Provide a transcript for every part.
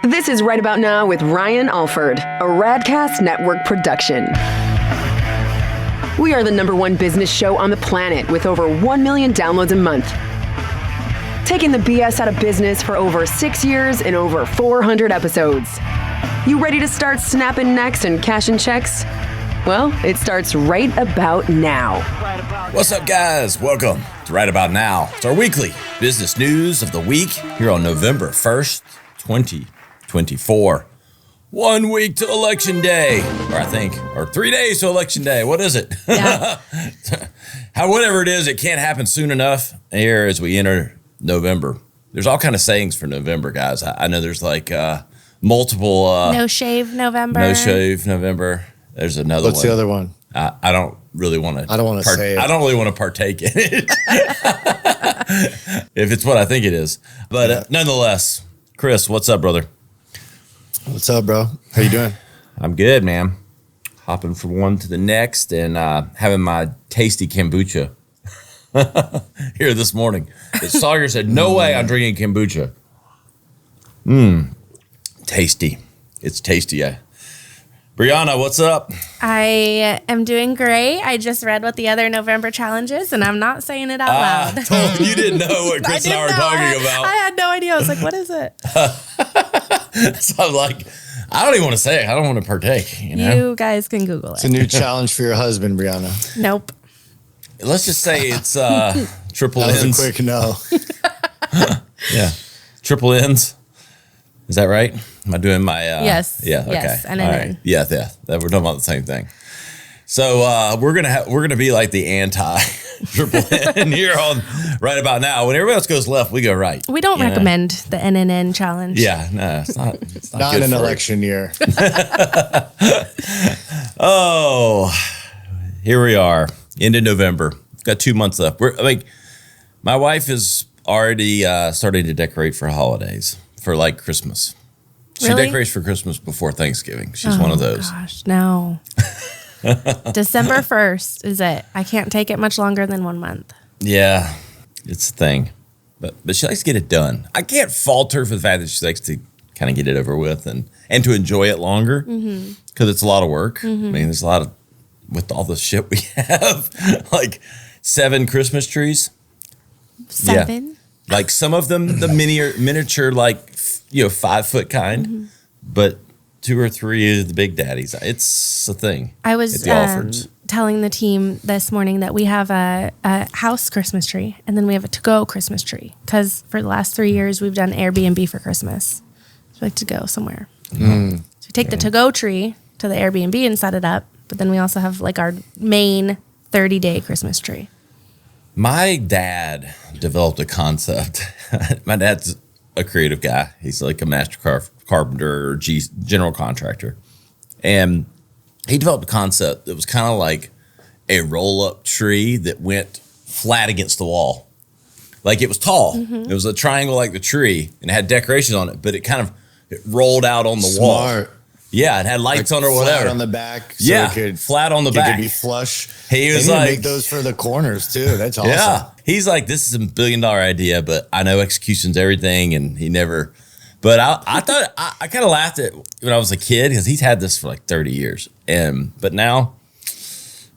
This is Right About Now with Ryan Alford, a Radcast Network production. We are the #1 business show on the planet with over 1 million downloads a month. Taking the BS out of business for over 6 years and over 400 episodes. You ready to start snapping necks and cashing checks? Well, it starts right about now. What's up, guys? Welcome to Right About Now. It's our weekly business news of the week here on November 1st, 2024. 1 week to Election Day, or 3 days to Election Day. What is it? Yeah. Whatever it is, it can't happen soon enough here as we enter November. There's all kind of sayings for November, guys. I know there's like multiple. No shave November. No shave November. There's another one. What's the other one? I don't really want to. I don't want to say it. I don't really want to partake in it. If it's what I think it is. But nonetheless, Chris, what's up, brother? What's up, bro? How you doing? I'm good, man. Hopping from one to the next and having my tasty kombucha here this morning. The Sawyer said, no way I'm drinking kombucha. Tasty. It's tasty. Brianna, what's up? I am doing great. I just read what the other November challenge is, and I'm not saying it out loud. You didn't know what Chris and I were talking about. I had no idea. I was like, what is it? So I'm like, I don't even want to say it. I don't want to partake. You guys can Google It's it. a new challenge for your husband, Brianna. Nope. Let's just say it's triple That was N's. a quick no. Yeah. Triple N's. Is that right? Am I doing my... Yes. Yeah, okay. Yes, and all an right. N. Yeah. We're talking about the same thing. So we're gonna be like the anti triple N here on Right About Now. When everybody else goes left, we go right. We don't recommend the NNN challenge. Yeah, no, it's not. It's not Not good in an for election year. Oh, here we are, end of November. Got 2 months left. My wife is already starting to decorate for holidays, for like Christmas. She Really? decorates for Christmas before Thanksgiving. She's one of those. Gosh, no. December 1st is it. I can't take it much longer than 1 month. Yeah, it's a thing. But she likes to get it done. I can't fault her for the fact that she likes to kind of get it over with and to enjoy it longer because it's a lot of work. I mean, there's a lot of, with all the shit we have, like 7 Christmas trees. 7? Yeah. Like some of them, the miniature, like, 5-foot kind, but 2 or 3 of the big daddies. It's a thing. I was at the Alfords. telling the team this morning that we have a house Christmas tree and then we have a to-go Christmas tree because for the last 3 years we've done Airbnb for Christmas. So we like to go somewhere. So we take the to-go tree to the Airbnb and set it up, but then we also have like our main 30-day Christmas tree. My dad developed a concept. My dad's a creative guy. He's like a master carpenter or general contractor. And he developed a concept that was kind of like a roll-up tree that went flat against the wall. Like it was tall. It was a triangle like the tree and it had decorations on it, but it rolled out on the wall. Smart. Yeah, it had lights on or whatever. Flat on the back. So flat on the back. It could be flush. He was They need to like, make those for the corners too. That's awesome. yeah. He's like, this is a $1 billion idea, but I know execution's everything, and he never. But I thought I kind of laughed at when I was a kid because he's had this for like 30 years, but now,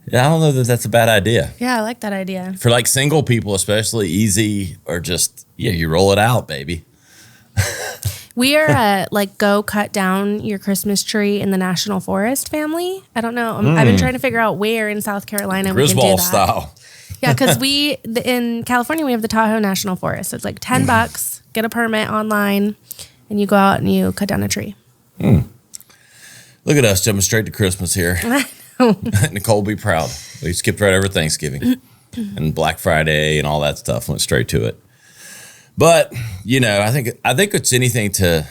I don't know that that's a bad idea Yeah, I like that idea. for like single people, especially easy or just you roll it out, baby. We are like go cut down your Christmas tree in the National Forest family. I don't know. I've been trying to figure out where in South Carolina we can do Griswold that. style. Yeah, because in California, we have the Tahoe National Forest. It's like $10, get a permit online, and you go out and you cut down a tree. Look at us jumping straight to Christmas here. Nicole will be proud. We skipped right over Thanksgiving and Black Friday and all that stuff. Went straight to it. But I think it's anything to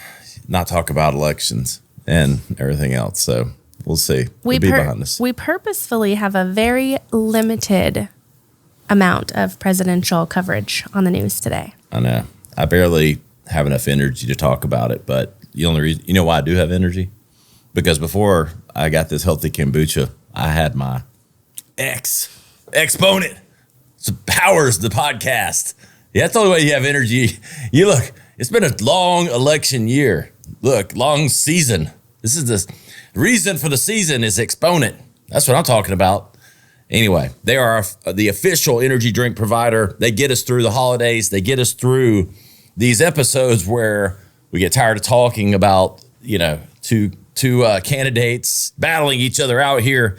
not talk about elections and everything else. So we'll see. We'll be behind us. We purposefully have a very limited amount of presidential coverage on the news today. I know. I barely have enough energy to talk about it, but the only reason, you know why I do have energy? Because before I got this healthy kombucha, I had my exponent. So powers the podcast. Yeah, that's the only way you have energy. You look, it's been a long election year. Look, long season. This is the reason for the season is Exponent. That's what I'm talking about. Anyway, they are the official energy drink provider. They get us through the holidays. They get us through these episodes where we get tired of talking about, two candidates battling each other out here.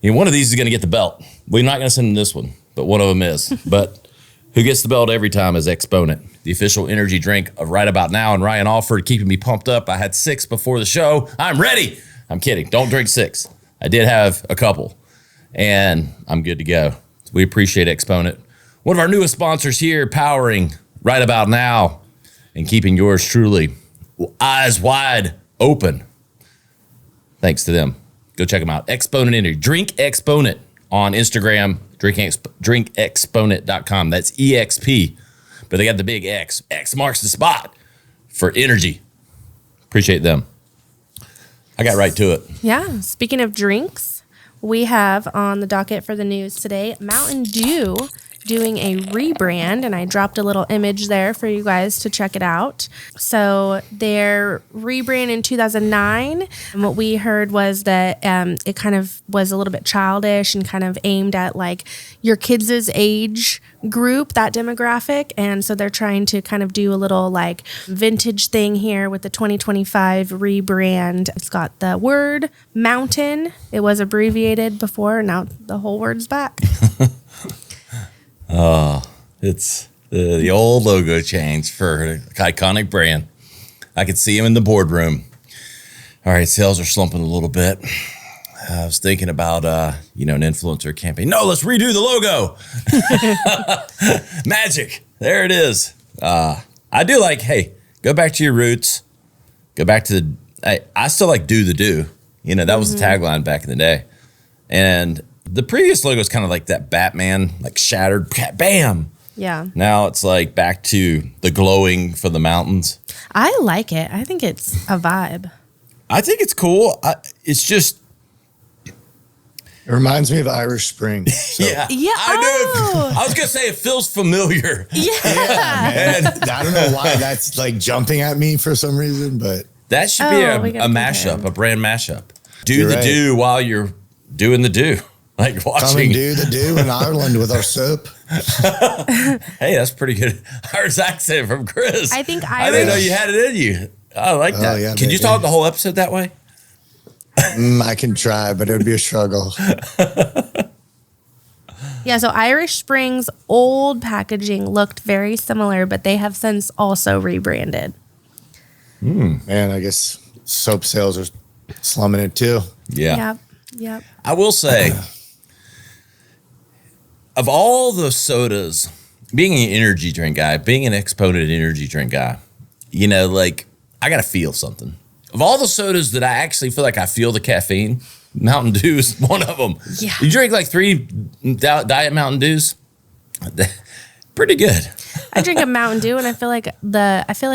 One of these is going to get the belt. We're not going to send them this one, but one of them is. But who gets the belt every time is Exponent, the official energy drink of Right About Now. And Ryan offered, keeping me pumped up. I had 6 before the show. I'm ready. I'm kidding. Don't drink 6. I did have a couple, and I'm good to go. We appreciate Exponent. One of our newest sponsors here, powering Right About Now and keeping yours truly eyes wide open. Thanks to them. Go check them out. Exponent Energy. Drink Exponent on Instagram. drinkexponent.com. That's EXP. But they got the big X. X marks the spot for energy. Appreciate them. I got right to it. Yeah. Speaking of drinks, we have on the docket for the news today, Mountain Dew doing a rebrand, and I dropped a little image there for you guys to check it out. So their rebrand in 2009, and what we heard was that it kind of was a little bit childish and kind of aimed at like your kids' age group, that demographic. And so they're trying to kind of do a little like vintage thing here with the 2025 rebrand. It's got the word mountain. It was abbreviated before. Now the whole word's back. It's the old logo change for an iconic brand. I could see him in the boardroom. All right, sales are slumping a little bit. I was thinking about, an influencer campaign. No, let's redo the logo. Magic. There it is. I do like, hey, go back to your roots. Go back to I still like do the do. That was the tagline back in the day. And the previous logo is kind of like that Batman, like shattered, bam. Yeah. Now it's like back to the glowing for the mountains. I like it. I think it's a vibe. I think it's cool. It's just. It reminds me of Irish Spring. So. Yeah. I knew. I was going to say it feels familiar. Yeah. And I don't know why that's like jumping at me for some reason, but. That should be a mashup, a brand mashup. Do the do while you're doing the do. Like watching. Come and do the do in Ireland with our soup. Hey, that's pretty good Irish accent from Chris. I think I didn't know you had it in you. I like that. Yeah, Can you talk the whole episode that way? I can try, but it would be a struggle. Yeah, so Irish Spring's old packaging looked very similar, but they have since also rebranded. Man, I guess soap sales are slumming it too. Yeah. Yep. I will say, of all the sodas, being an energy drink guy, being an Exponent energy drink guy, I got to feel something. Of all the sodas that I actually feel like I feel the caffeine, Mountain Dew is one of them. Yeah. You drink like 3 Diet Mountain Dews, pretty good. I drink a Mountain Dew and I feel like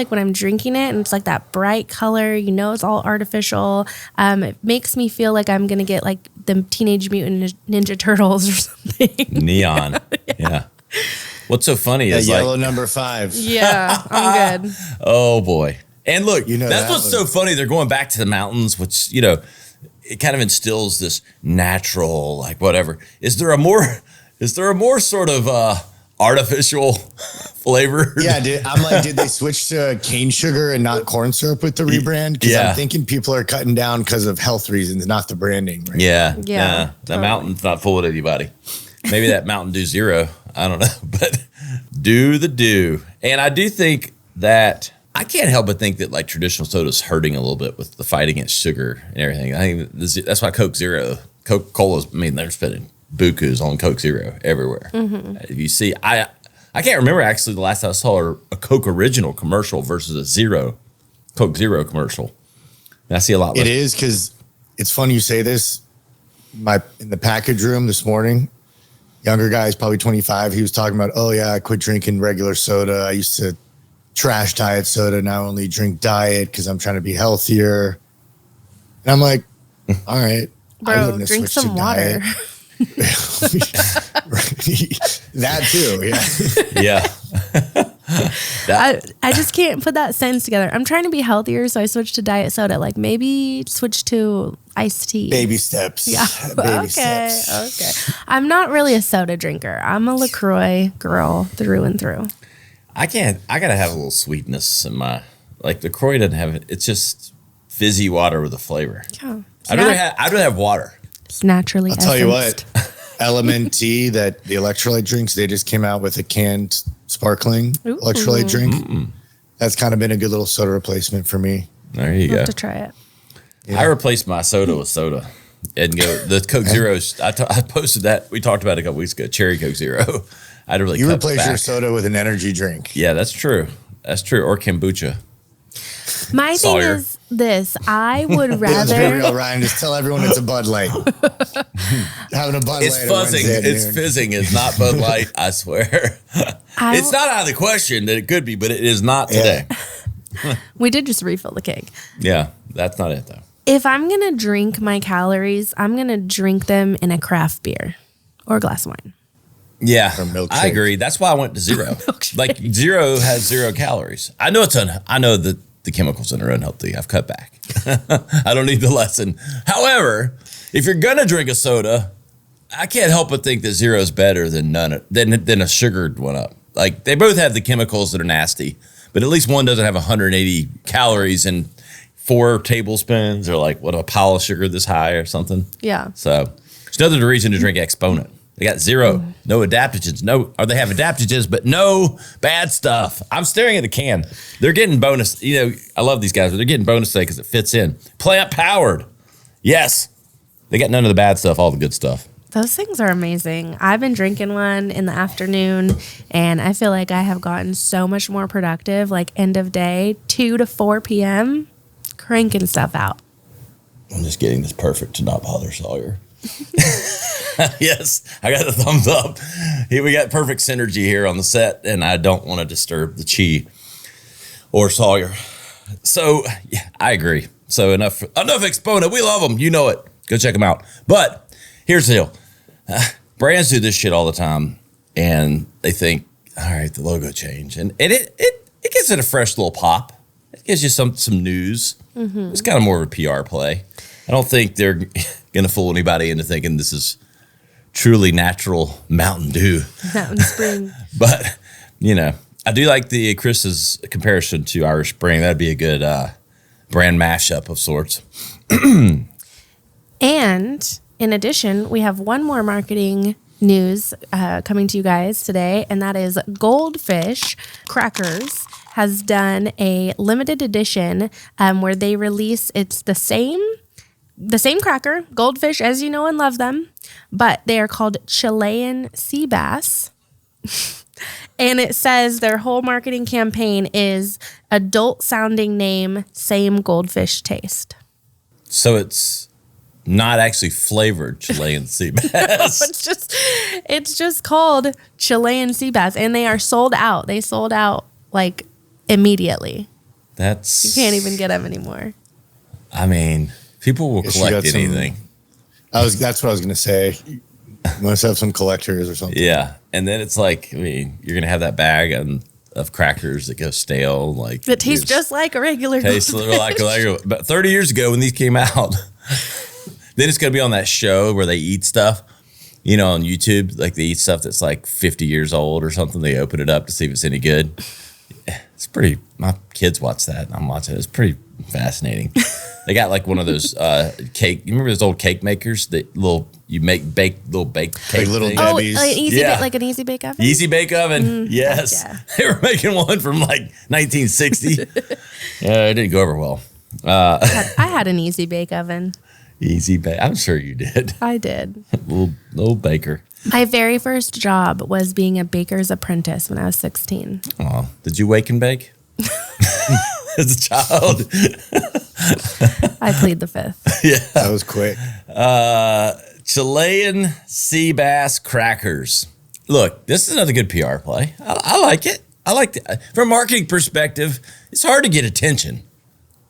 when I'm drinking it and it's like that bright color, it's all artificial. It makes me feel like I'm going to get like the Teenage Mutant Ninja Turtles or something. Neon. Yeah. What's so funny is yellow number 5. Yeah, I'm good. Oh boy. And look, that's that what's so funny. They're going back to the mountains, which, it kind of instills this natural, like whatever. Is there a more sort of artificial flavor? Yeah, I'm like, did they switch to cane sugar and not corn syrup with the rebrand? Because I'm thinking people are cutting down because of health reasons, not the branding. Right? Yeah, The totally. mountain's not fooling anybody. Maybe that Mountain Dew Zero. I don't know, but do the do. And I do think that I can't help but think that like traditional soda is hurting a little bit with the fight against sugar and everything. I think that's why Coca-Cola's, they're spending bukus on Coke Zero everywhere. If you see, I can't remember actually the last time I saw a Coke Original commercial versus a Coke Zero commercial. And I see a lot. It is because it's funny you say this. In the package room this morning, younger guy, he's probably 25. He was talking about, I quit drinking regular soda. I used to trash diet soda. Now I only drink diet because I'm trying to be healthier. And I'm like, all right. Bro, drink some water. That too, yeah. Yeah. I just can't put that sentence together. I'm trying to be healthier, so I switched to diet soda. Like maybe switch to iced tea. Baby steps. Yeah. Baby Okay. steps. I'm not really a soda drinker. I'm a LaCroix girl through and through. I gotta have a little sweetness in my, like LaCroix doesn't have it. It's just fizzy water with a flavor. Yeah. I'd rather have water. It's naturally I'll tell you what, essenced. LMNT, that the electrolyte drinks, they just came out with a canned sparkling electrolyte drink. That's kind of been a good little soda replacement for me. There you I'll go. have to try it. I replaced my soda with soda. And go the Coke Zeros. I posted that. We talked about it a couple weeks ago. Cherry Coke Zero. I'd really You cut replace back. your soda with an energy drink. Yeah, that's true. That's true. Or kombucha. My thing Sawyer. is this. I would Let's be real, rather. Ryan. Just tell everyone it's a Bud Light. Having a Bud It's Light. fuzzing. It's fizzing. It's not Bud Light. I swear. I- It's not out of the question that it could be, but it is not today. We did just refill the keg. Yeah, that's not it though. If I'm going to drink my calories, I'm going to drink them in a craft beer or a glass of wine. Yeah, Or milkshake. I agree. That's why I went to zero. Like zero has 0 calories. I know I know that the chemicals in it are unhealthy. I've cut back. I don't need the lesson. However, if you're gonna drink a soda, I can't help but think that zero is better than than a sugared one up. Like they both have the chemicals that are nasty, but at least one doesn't have 180 calories and 4 tablespoons or like a pile of sugar this high or something. Yeah. So it's another reason to drink Exponent. They got 0, no adaptogens, or they have adaptogens, but no bad stuff. I'm staring at the can. They're getting bonus. You know, I love these guys, but they're getting bonus today because it fits in. Plant powered. Yes. They got none of the bad stuff, all the good stuff. Those things are amazing. I've been drinking one in the afternoon, and I feel like I have gotten so much more productive, like end of day, 2 to 4 p.m., cranking stuff out. I'm just getting this perfect to not bother Sawyer. Yes, I got a thumbs up. We got perfect synergy here on the set, and I don't want to disturb the Chi or Sawyer. So, yeah, I agree. So enough Exponent. We love them. You know it. Go check them out. But here's the deal. Brands do this shit all the time, and they think, all right, the logo change. And it gives it a fresh little pop. It gives you some news. Mm-hmm. It's kind of more of a PR play. I don't think they're going to fool anybody into thinking this is truly natural Mountain Dew. Mountain Spring. But, I do like the Chris's comparison to Irish Spring. That'd be a good brand mashup of sorts. And in addition, we have one more marketing news coming to you guys today, and that is Goldfish Crackers has done a limited edition where they release, it's the same cracker, Goldfish, as you know and love them, but they are called Chilean Sea Bass. And it says their whole marketing campaign is adult sounding name, same goldfish taste. So it's not actually flavored Chilean Sea Bass. It's just called Chilean Sea Bass, and they are sold out. They sold out like immediately. You can't even get them anymore. I mean, people will collect anything. That's what I was gonna say. You must have some collectors or something. Yeah, and then it's like, you're gonna have that bag of crackers that go stale, like That tastes just like a regular tastes goldfish. like about 30 years ago when these came out. Then it's gonna be on that show where they eat stuff, on YouTube. Like they eat stuff that's like 50 years old or something. They open it up to see if it's any good. It's pretty. My kids watch that. I'm watching it. It's pretty fascinating. They got like one of those cake. You remember those old cake makers that bake little baked cake, Like little things? Debbie's. Like an easy bake oven. Easy bake oven. Yes, yeah. They were making one from like 1960. It didn't go over well. I had an easy bake oven. Easy bake. I'm sure you did. I did. little baker. My very first job was being a baker's apprentice when I was 16. Oh, did you wake and bake as a child? I plead the fifth. Yeah. That was quick. Chilean Sea Bass crackers. Look, this is another good PR play. I like it. I like it. From a marketing perspective, it's hard to get attention.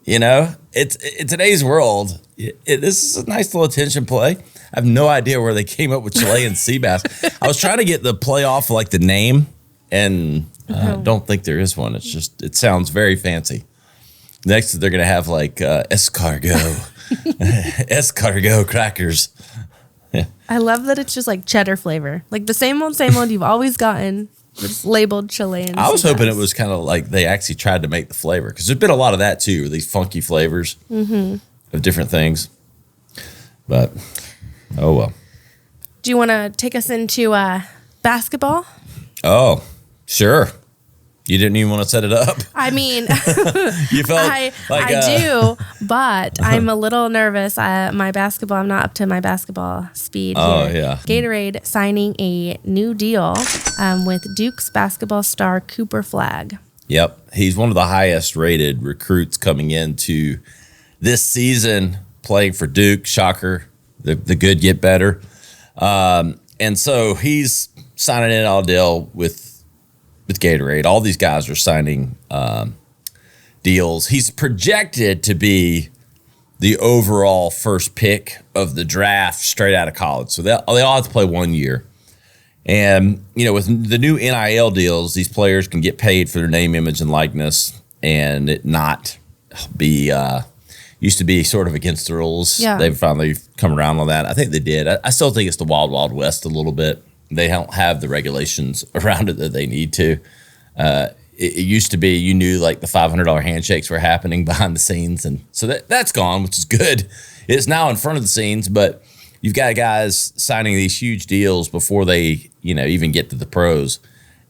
It's in today's world. This is a nice little attention play. I have no idea where they came up with Chilean Sea Bass. I was trying to get the play off like the name, and Don't think there is one. It's just, it sounds very fancy. Next, they're going to have like escargot, escargot crackers. I love that it's just like cheddar flavor. Like the same old you've always gotten. It's labeled Chilean. I was hoping it was kind of like they actually tried to make the flavor, because there's been a lot of that too, these funky flavors of different things. But, oh well. Do you want to take us into basketball? Oh, sure. You didn't even want to set it up. I mean, You felt I like do, but I'm a little nervous. I'm not up to my basketball speed Oh, here. yeah. Gatorade signing a new deal with Duke's basketball star Cooper Flagg. Yep. He's one of the highest rated recruits coming into this season, playing for Duke. Shocker. The good get better. And so he's signing in all deal with Gatorade. All these guys are signing deals. He's projected to be the overall first pick of the draft straight out of college. So they all have to play 1 year. And, with the new NIL deals, these players can get paid for their name, image, and likeness, and it not be used to be sort of against the rules. Yeah. They've finally come around on that. I think they did. I still think it's the wild, wild west a little bit. They don't have the regulations around it that they need to. It used to be, you knew like the $500 handshakes were happening behind the scenes. And so that's gone, which is good. It's now in front of the scenes, but you've got guys signing these huge deals before they, even get to the pros.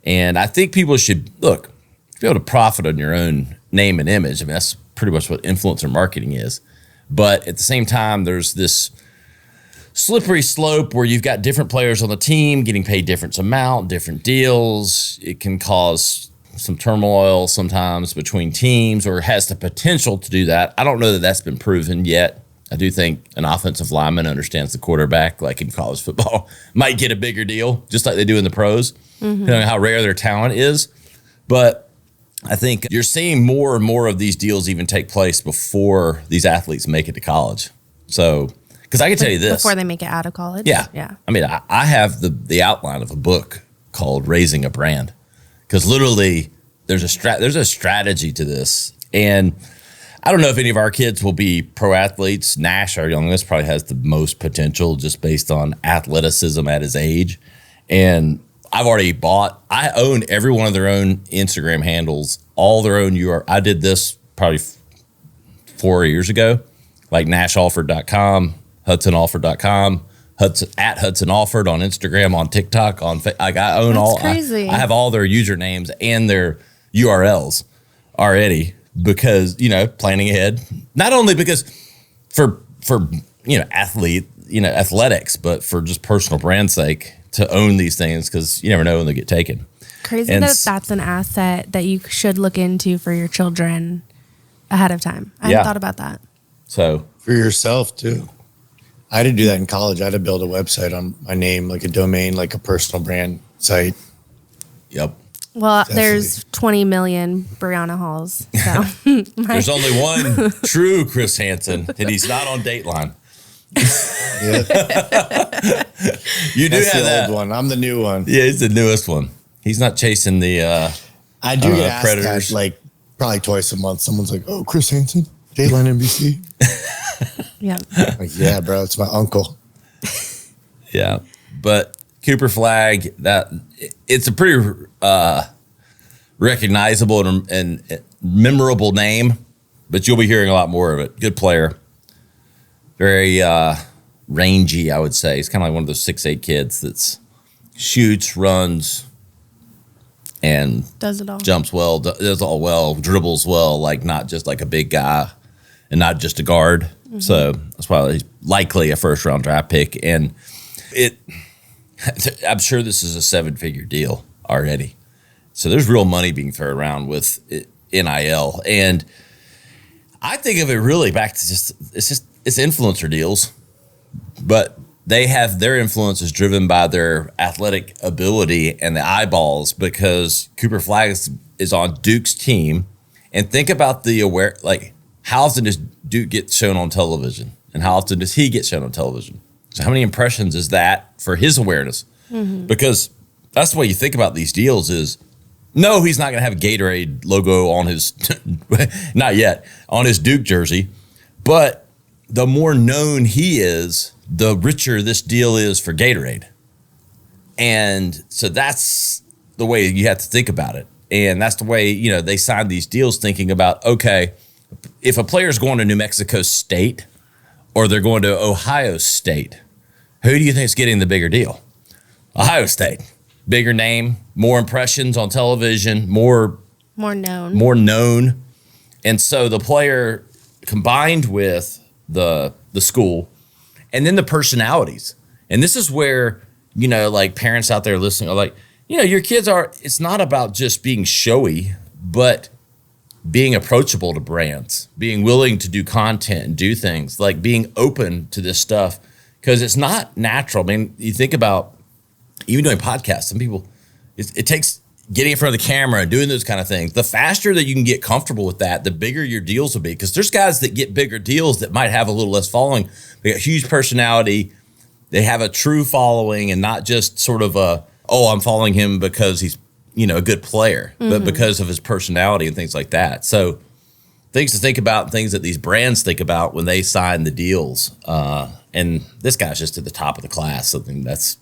And I think people should be able to profit on your own name and image. I mean, that's pretty much what influencer marketing is. But at the same time, there's this slippery slope where you've got different players on the team getting paid different amount, different deals. It can cause some turmoil sometimes between teams, or has the potential to do that. I don't know that that's been proven yet. I do think an offensive lineman understands the quarterback, like in college football, might get a bigger deal, just like they do in the pros, depending on how rare their talent is. But I think you're seeing more and more of these deals even take place before these athletes make it to college. So, because I can tell you this. Before they make it out of college? Yeah. Yeah. I mean, I have the outline of a book called Raising a Brand, because literally there's a strategy to this. And I don't know if any of our kids will be pro athletes. Nash, our youngest, probably has the most potential just based on athleticism at his age. And I own every one of their own Instagram handles, all their own URL. I did this probably 4 years ago, like nashalford.com, hudsonalford.com, at Hudson Alford on Instagram, on TikTok, I own all. Crazy. I have all their usernames and their URLs already, because planning ahead. Not only because for athletics, but for just personal brand sake, to own these things, because you never know when they get taken. Crazy And that's an asset that you should look into for your children ahead of time. I hadn't thought about that. So For yourself too. I had to do that in college. I had to build a website on my name, like a domain, like a personal brand site. yep. Well, Definitely. there's 20 million Brianna Halls. So There's only one true Chris Hansen, and he's not on Dateline. Yeah, You do that's have the that old one. I'm the new one. Yeah, he's the newest one. He's not chasing the I do get asked Predators. that like probably twice a month. Someone's like, "Oh, Chris Hansen, Dateline NBC." yeah. Like, yeah, bro, it's my uncle. Yeah, but Cooper Flagg, it's a pretty recognizable and memorable name, but you'll be hearing a lot more of it. Good player, very rangy, I would say. He's kind of like one of those 6'8" kids that's shoots, runs, and Does it all. jumps well, does all well, dribbles well, like not just like a big guy and not just a guard. So that's why he's likely a first round draft pick. And I'm sure this is a 7-figure deal already. So there's real money being thrown around with NIL. And I think of it really back to it's influencer deals, but they have their influence is driven by their athletic ability and the eyeballs, because Cooper Flagg is on Duke's team. And think about how often does Duke get shown on television, and how often does he get shown on television? So how many impressions is that for his awareness? Because that's the way you think about these deals is No, he's not going to have a Gatorade logo on his, not yet, on his Duke jersey. But the more known he is, the richer this deal is for Gatorade. And so that's the way you have to think about it. And that's the way, they sign these deals thinking about, okay, if a player's going to New Mexico State or they're going to Ohio State, who do you think is getting the bigger deal? Ohio State. Bigger name, more impressions on television, more known. And so the player combined with the school and then the personalities. And this is where, like parents out there listening are like, your kids it's not about just being showy, but being approachable to brands, being willing to do content and do things, like being open to this stuff, because it's not natural. I mean, you think about even doing podcasts, some people, it takes getting in front of the camera and doing those kind of things. The faster that you can get comfortable with that, the bigger your deals will be. Because there's guys that get bigger deals that might have a little less following. They got huge personality. They have a true following and not just sort of I'm following him because he's, a good player, but because of his personality and things like that. So things to think about, things that these brands think about when they sign the deals. And this guy's just at the top of the class. Something that's,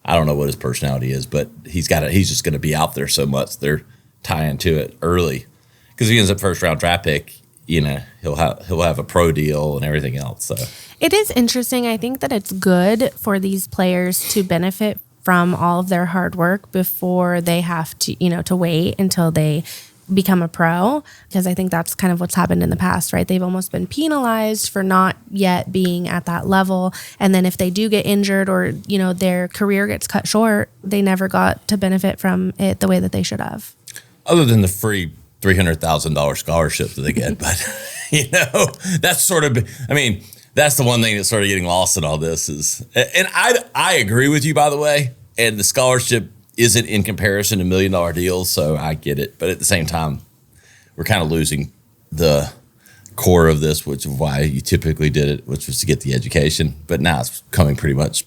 I don't know what his personality is, but he's just going to be out there so much. They're tying to it early because if he ends up first round draft pick, he'll have a pro deal and everything else. So it is interesting. I think that it's good for these players to benefit from all of their hard work before they have to, to wait until they become a pro, because I think that's kind of what's happened in the past, right? They've almost been penalized for not yet being at that level. And then if they do get injured or, their career gets cut short, they never got to benefit from it the way that they should have. Other than the free $300,000 scholarship that they get. But, that's sort of, that's the one thing that's sort of getting lost in all this is, and I agree with you, by the way, and the scholarship isn't in comparison to $1 million deals, so I get it. But at the same time, we're kind of losing the core of this, which is why you typically did it, which was to get the education. But now it's coming pretty much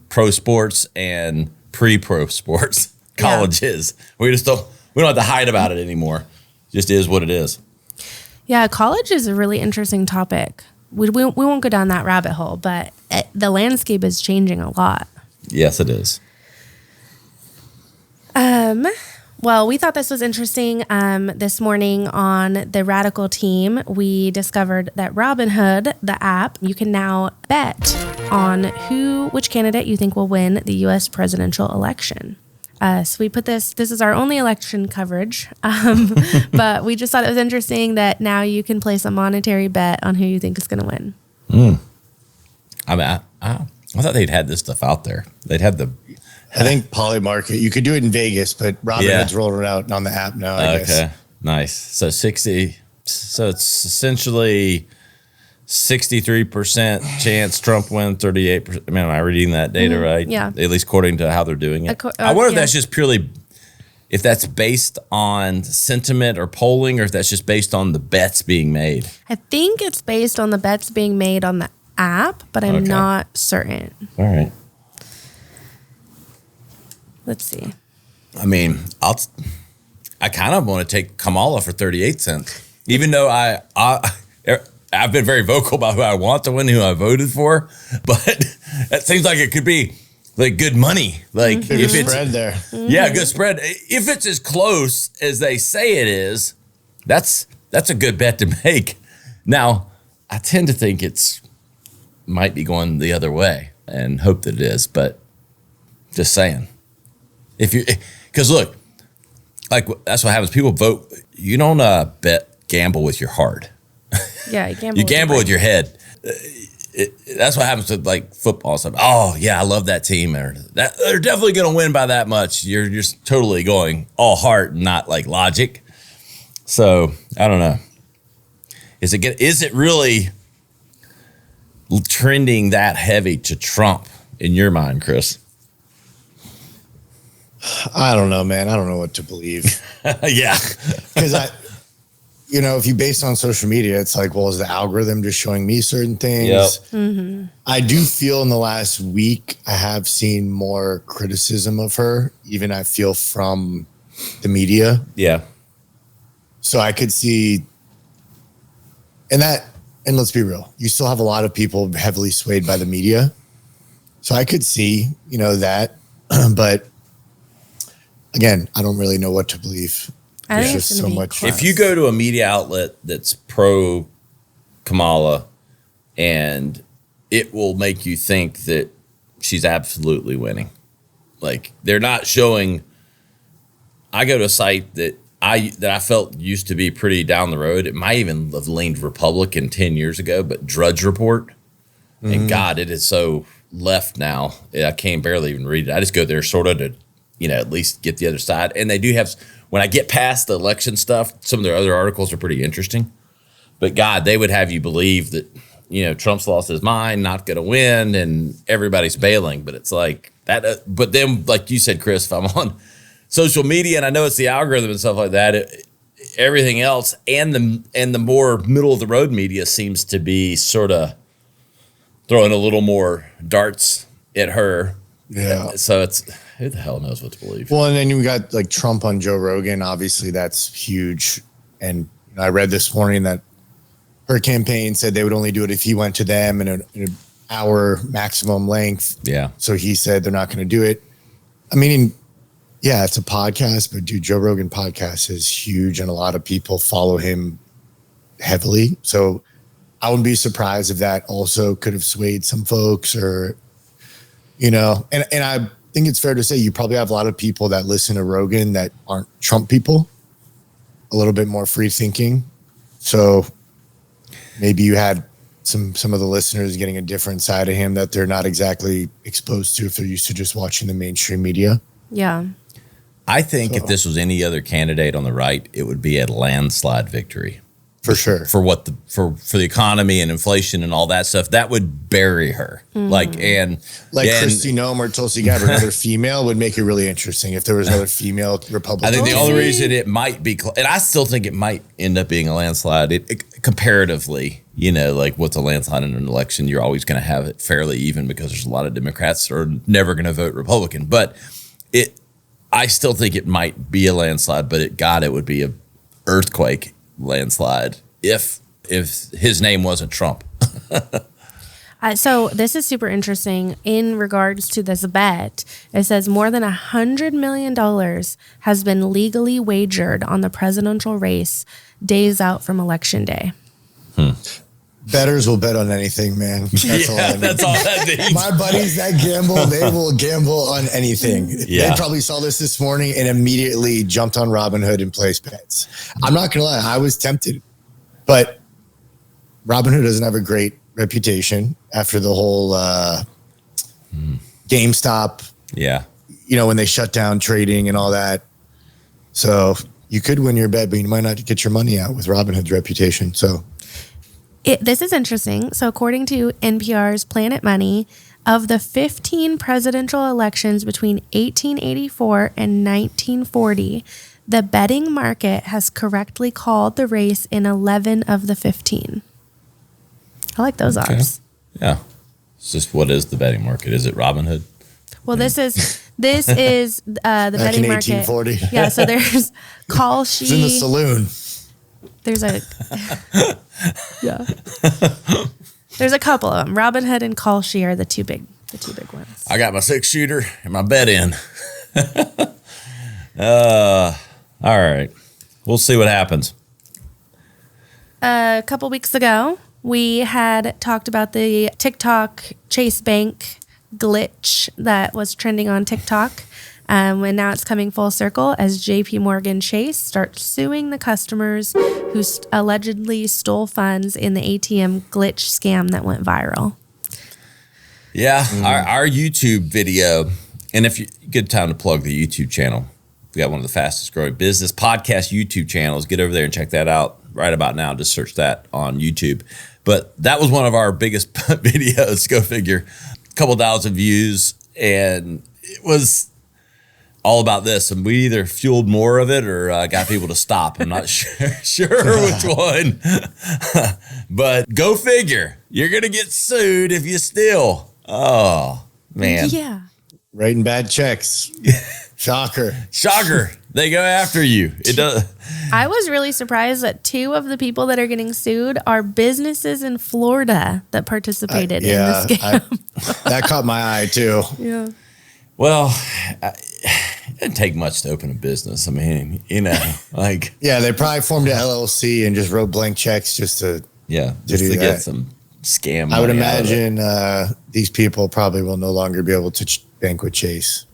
pro sports and pre-pro sports colleges. We don't have to hide about it anymore. It just is what it is. Yeah, college is a really interesting topic. We won't go down that rabbit hole, but the landscape is changing a lot. Yes, it is. Well, we thought this was interesting. This morning on the Radical team, we discovered that Robinhood, the app, you can now bet on which candidate you think will win the U.S. presidential election. So we put this is our only election coverage, but we just thought it was interesting that now you can place a monetary bet on who you think is going to win. I thought they'd had this stuff out there. They'd had I think Polymarket. You could do it in Vegas, but Robinhood's rolling it out on the app now, I guess. Nice. So 60. So it's essentially 63% chance Trump wins, 38%. Am I reading that data right? Yeah. At least according to how they're doing it. I wonder if that's just purely, if that's based on sentiment or polling, or if that's just based on the bets being made. I think it's based on the bets being made on the app, but I'm not certain. All right. Let's see. I kind of want to take Kamala for 38 cents, even though I've been very vocal about who I want to win, who I voted for, but that seems like it could be like good money. Like if it's spread there. Yeah, good spread. If it's as close as they say it is, that's a good bet to make. Now, I tend to think might be going the other way and hope that it is, but just saying. Because look, like that's what happens. People vote. You don't gamble with your heart. Yeah, you gamble with your head. That's what happens with like football stuff. Oh yeah, I love that team. They're definitely going to win by that much. You're just totally going all heart, not like logic. So I don't know. Is it really trending that heavy to Trump in your mind, Chris? I don't know, man. I don't know what to believe. Yeah. Because if you base on social media, it's like, well, is the algorithm just showing me certain things? Yep. Mm-hmm. I do feel in the last week, I have seen more criticism of her. Even I feel from the media. Yeah. So I could see, and let's be real, you still have a lot of people heavily swayed by the media. So I could see, that, but again, I don't really know what to believe. I think There's it's gonna be close. If you go to a media outlet that's pro Kamala, and it will make you think that she's absolutely winning. Like, they're not showing. I go to a site that I felt used to be pretty down the road. It might even have leaned Republican 10 years ago, but Drudge Report. And God, it is so left now. I can't barely even read it. I just go there sort of to, at least get the other side. And they do have, when I get past the election stuff, some of their other articles are pretty interesting. But God, they would have you believe that, Trump's lost his mind, not going to win, and everybody's bailing. But it's like that. But then, like you said, Chris, if I'm on social media, and I know it's the algorithm and stuff like that, everything else and the more middle of the road media seems to be sort of throwing a little more darts at her. Yeah. So it's, who the hell knows what to believe? Well, and then you got like Trump on Joe Rogan. Obviously, that's huge. And I read this morning that her campaign said they would only do it if he went to them in an hour maximum length. Yeah. So he said they're not going to do it. I mean, yeah, it's a podcast, but dude, Joe Rogan podcast is huge, and a lot of people follow him heavily. So I wouldn't be surprised if that also could have swayed some folks, or, and I think it's fair to say you probably have a lot of people that listen to Rogan that aren't Trump people, a little bit more free thinking. So maybe you had some of the listeners getting a different side of him that they're not exactly exposed to if they're used to just watching the mainstream media. Yeah. I think if this was any other candidate on the right, it would be a landslide victory. For sure. For what for the economy and inflation and all that stuff, that would bury her. Like Kristi Noem or Tulsi Gabbard, another female, would make it really interesting if there was another female Republican. I think the only reason it might be, and I still think it might end up being a landslide, comparatively, like what's a landslide in an election, you're always going to have it fairly even because there's a lot of Democrats that are never going to vote Republican. But I still think it might be a landslide, but it would be a earthquake landslide if his name wasn't Trump. So this is super interesting in regards to this bet. It says more than $100 million has been legally wagered on the presidential race days out from Election Day. Bettors will bet on anything, man. That's all I need. That's all that needs. My buddies that gamble, they will gamble on anything. Yeah. They probably saw this morning and immediately jumped on Robinhood and placed bets. I'm not going to lie. I was tempted, but Robinhood doesn't have a great reputation after the whole GameStop. Yeah. When they shut down trading and all that. So you could win your bet, but you might not get your money out with Robinhood's reputation. So this is interesting. So according to NPR's Planet Money, of the 15 presidential elections between 1884 and 1940, the betting market has correctly called the race in 11 of the 15. I like those odds. Yeah. It's just, what is the betting market? Is it Robinhood? Well, this is the betting in market. 1840. Yeah, so there's Call She. It's in the saloon. There's there's a couple of them. Robinhood and Call She are the two big ones. I got my 6-shooter and my bet in. All right. We'll see what happens. A couple weeks ago, we had talked about the TikTok Chase Bank glitch that was trending on TikTok. And now it's coming full circle as JP Morgan Chase starts suing the customers who allegedly stole funds in the ATM glitch scam that went viral. Yeah, our YouTube video, and if you good time to plug the YouTube channel. We got one of the fastest growing business podcast YouTube channels. Get over there and check that out right about now. Just search that on YouTube. But that was one of our biggest videos, go figure. A couple thousand views, and it was all about this, and we either fueled more of it or got people to stop. I'm not sure which one. But go figure. You're going to get sued if you steal. Oh, man. Yeah. Writing bad checks. Shocker. They go after you. It does. I was really surprised that 2 of the people that are getting sued are businesses in Florida that participated in the scam. That caught my eye too. Yeah. Well, it didn't take much to open a business. I mean, like. Yeah, they probably formed an LLC and just wrote blank checks just to. Yeah, just to get some scam. I would imagine these people probably will no longer be able to bank with Chase.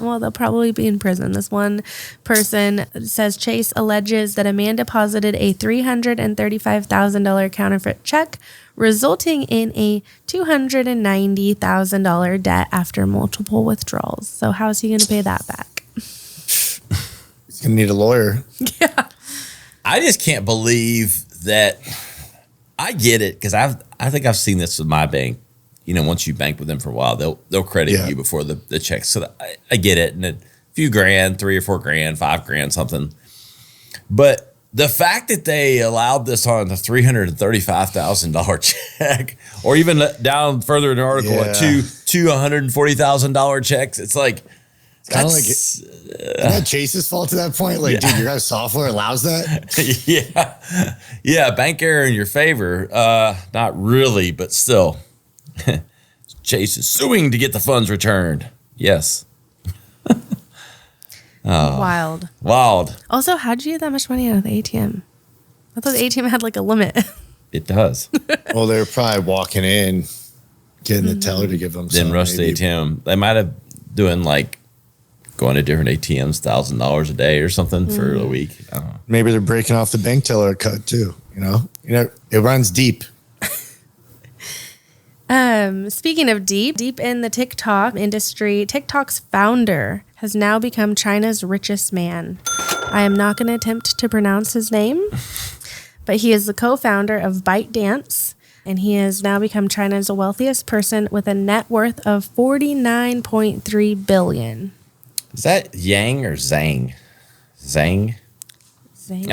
Well, they'll probably be in prison. This one person says Chase alleges that a man deposited a $335,000 counterfeit check, resulting in a $290,000 debt after multiple withdrawals. So how is he going to pay that back? He's going to need a lawyer. Yeah. I just can't believe that. I get it because I think I've seen this with my bank. Once you bank with them for a while, they'll credit you before the check. So I get it. And a few grand, $3 or $4 grand, $5 something. But the fact that they allowed this on the $335,000 check, or even down further in the article, two $140,000 checks, it's like, kind of like is that Chase's fault to that point? Like, dude, your guys' software allows that? Yeah, bank error in your favor. Not really, but still. Chase is suing to get the funds returned. Yes. Wild. Also, how'd you get that much money out of the ATM? I thought the ATM had like a limit. It does. Well, they were probably walking in, getting the teller to give them some. Then rush the ATM. They might have doing like going to different ATMs, $1,000 a day or something for a week. I don't know. Maybe they're breaking off the bank teller cut too. It runs deep. Speaking of deep in the TikTok industry, TikTok's founder has now become China's richest man. I am not going to attempt to pronounce his name, but he is the co-founder of ByteDance, and he has now become China's wealthiest person with a net worth of $49.3 billion. Is that Yang or Zhang? Zhang? Zhang.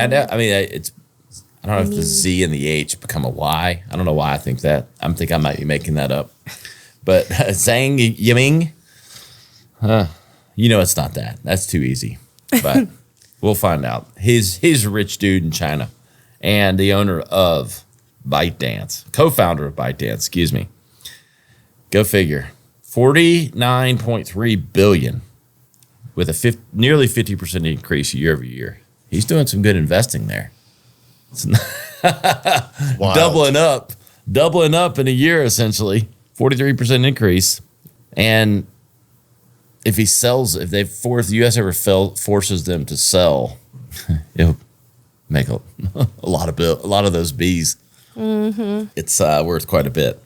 I don't know if the Z and the H become a Y. I don't know why I think that. I think I might be making that up. But Zhang Yiming, it's not that. That's too easy. But we'll find out. He's a rich dude in China and the owner of ByteDance, co-founder of ByteDance, excuse me. Go figure. $49.3 billion with a nearly 50% increase year over year. He's doing some good investing there. Doubling up in a year, essentially 43% increase. And if the U.S. ever forces them to sell, it'll make a lot of those bees. Mm-hmm. It's worth quite a bit.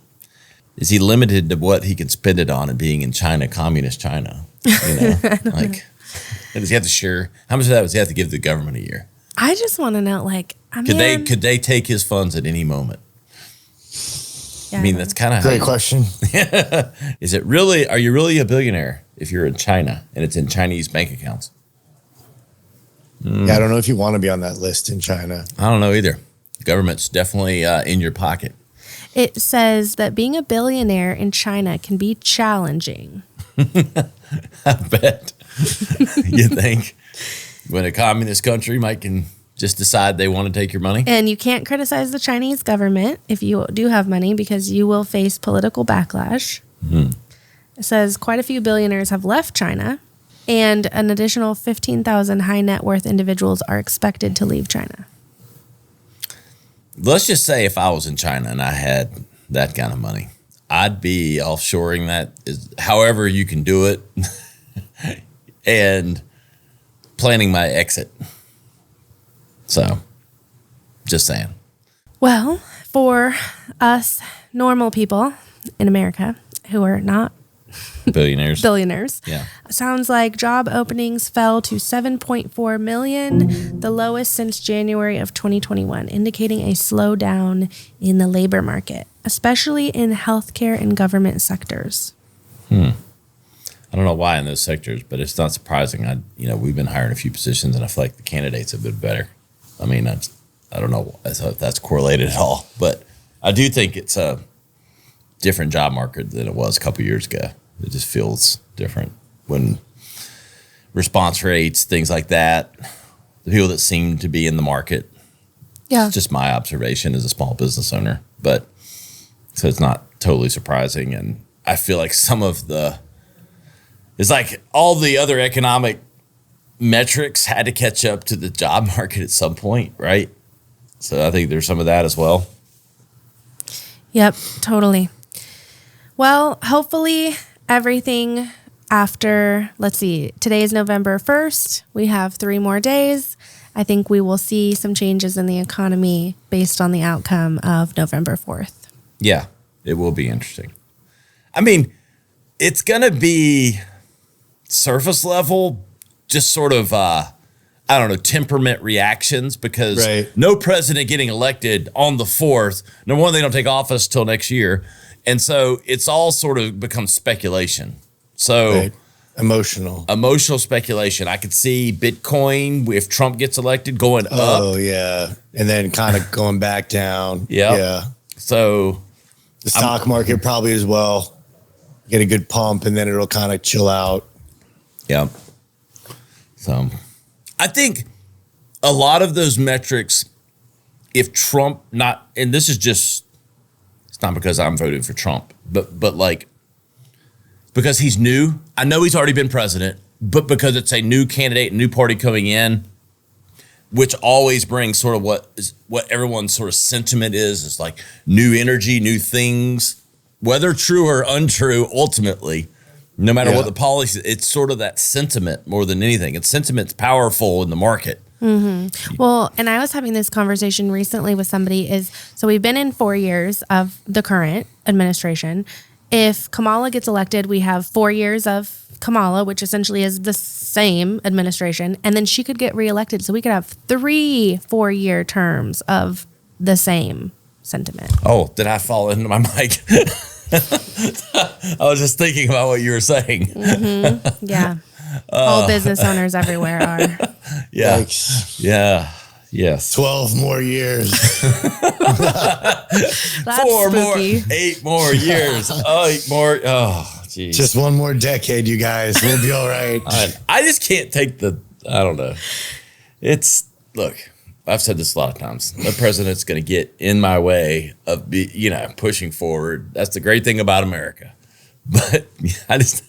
Is he limited to what he can spend it on and being in China, communist China? Like, does he have to share? How much of that does he have to give the government a year? I just want to know, could they take his funds at any moment? Yeah, that's kind of great question. Is it really? Are you really a billionaire if you're in China and it's in Chinese bank accounts? Yeah, I don't know if you want to be on that list in China. I don't know either. The government's definitely in your pocket. It says that being a billionaire in China can be challenging. I bet. You think? When a communist country can just decide they want to take your money. And you can't criticize the Chinese government if you do have money because you will face political backlash. Mm-hmm. It says quite a few billionaires have left China, and an additional 15,000 high net worth individuals are expected to leave China. Let's just say if I was in China and I had that kind of money, I'd be offshoring that however you can do it and planning my exit. So, just saying. Well, for us normal people in America who are not billionaires, yeah, sounds like job openings fell to 7.4 million, the lowest since January of 2021, indicating a slowdown in the labor market, especially in healthcare and government sectors. I don't know why in those sectors, but it's not surprising. We've been hiring a few positions, and I feel like the candidates have been better. I don't know if that's correlated at all, but I do think it's a different job market than it was a couple years ago. It just feels different when response rates, things like that. The people that seem to be in the market. Yeah. It's just my observation as a small business owner, but so it's not totally surprising. And I feel like it's like all the other economic metrics had to catch up to the job market at some point, right? So I think there's some of that as well. Yep, totally. Well, hopefully everything after, let's see, today is November 1st. We have 3 more days. I think we will see some changes in the economy based on the outcome of November 4th. Yeah, it will be interesting. I mean, it's going to be surface level, just sort of, temperament reactions because no president getting elected on the 4th. Number one, they don't take office till next year. And so it's all sort of becomes speculation. So emotional speculation. I could see Bitcoin, if Trump gets elected, going up. Oh, yeah. And then kind of going back down. Yep. Yeah. So the stock market probably as well. Get a good pump and then it'll kind of chill out. Yeah. So I think a lot of those metrics, if Trump and this is just, it's not because I'm voting for Trump, but like, because he's new. I know he's already been president, but because it's a new candidate, a new party coming in, which always brings sort of what everyone's sort of sentiment is like new energy, new things, whether true or untrue, ultimately, no matter what the policy, it's sort of that sentiment more than anything. And sentiment's powerful in the market. Mm-hmm. Well, and I was having this conversation recently with somebody so we've been in 4 years of the current administration. If Kamala gets elected, we have 4 years of Kamala, which essentially is the same administration, and then she could get reelected. So we could have 3 4-year terms of the same sentiment. Oh, did I fall into my mic? I was just thinking about what you were saying. Mm-hmm. Yeah. All business owners everywhere are. Yeah. Yikes. Yeah. Yes. 12 more years. That's 4 more, spooky. 8 more years. 8 more. Oh, geez. Just 1 more decade, you guys. We'll be all right. I just can't take I don't know. Look, I've said this a lot of times. The president's going to get in my way of pushing forward. That's the great thing about America. But I just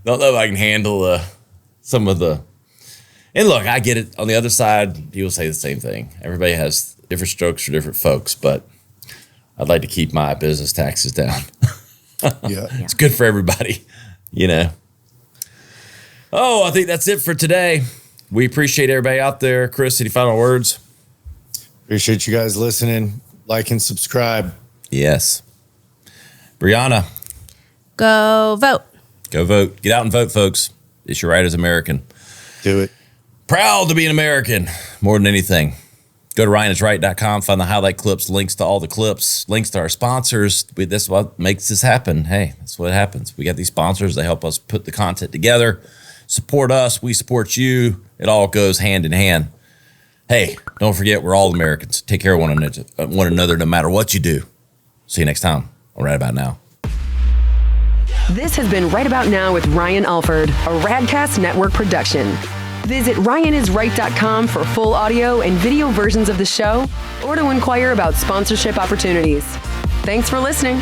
don't know if I can handle some of the. And look, I get it. On the other side, people say the same thing. Everybody has different strokes for different folks, but I'd like to keep my business taxes down. Yeah. It's good for everybody, Oh, I think that's it for today. We appreciate everybody out there. Chris, any final words? Appreciate you guys listening. Like and subscribe. Yes. Brianna. Go vote. Go vote. Get out and vote, folks. It's your right as American. Do it. Proud to be an American more than anything. Go to ryanisright.com, find the highlight clips, links to all the clips, links to our sponsors. That's what makes this happen. Hey, that's what happens. We got these sponsors. They help us put the content together. Support us. We support you. It all goes hand in hand. Hey, don't forget, we're all Americans. Take care of one another no matter what you do. See you next time on Right About Now. This has been Right About Now with Ryan Alford, a Radcast Network production. Visit ryanisright.com for full audio and video versions of the show or to inquire about sponsorship opportunities. Thanks for listening.